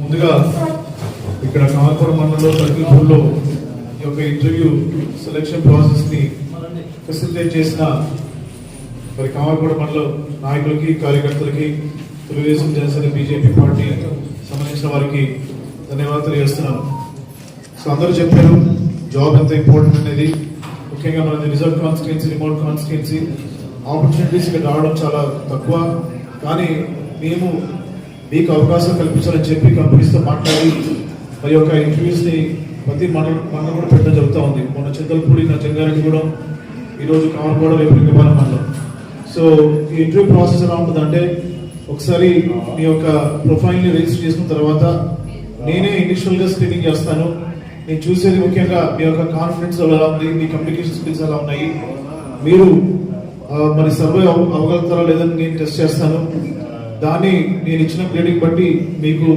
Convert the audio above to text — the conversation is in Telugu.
ముందుగా ఇక్కడ కామర్పురం మండలంలో సర్కిల్పూర్లో ఈ యొక్క ఇంటర్వ్యూ సెలక్షన్ ప్రాసెస్ ని ఫెసిలిటేట్ చేసిన మరి కామర్పురం మండలం నాయకులకి కార్యకర్తలకి తెలుగుదేశం జనసేన బీజేపీ పార్టీ సంబంధించిన వారికి ధన్యవాదాలు చేస్తున్నాను. సో అందరూ చెప్పారు జాబ్ ఎంత ఇంపార్టెంట్ అనేది. ముఖ్యంగా మన reserve constituency, remote constituency opportunities ఇక్కడ రావడం చాలా తక్కువ. కానీ మేము మీకు అవకాశం కల్పించాలని చెప్పి కంపెనీస్తో మాట్లాడి మరి యొక్క ఇంటర్వ్యూస్ ని ప్రతి మండలం కూడా పెట్టడం జరుగుతూ ఉంది. మొన్న చింతలపూడి, నా జంగారెడ్డిగూడెం, ఈరోజు కామర్పాడు, రేపు లింగపాలెం మండలం. సో ఈ ఇంటర్వ్యూ ప్రాసెస్ ఎలా ఉంటుందంటే, ఒకసారి మీ యొక్క ప్రొఫైల్ని రిజిస్టర్ చేసుకున్న తర్వాత నేనే ఇనిషియల్గా స్క్రీనింగ్ చేస్తాను. నేను చూసేది ముఖ్యంగా మీ యొక్క కాన్ఫిడెన్స్ ఎలా ఉంది, మీ కమ్యూనికేషన్ స్కిల్స్ ఎలా ఉన్నాయి, మీరు మరి సర్వే అవ్వగలుగుతారా లేదని నేను టెస్ట్ చేస్తాను. దాన్ని నేను ఇచ్చిన గ్రేడింగ్ బట్టి మీకు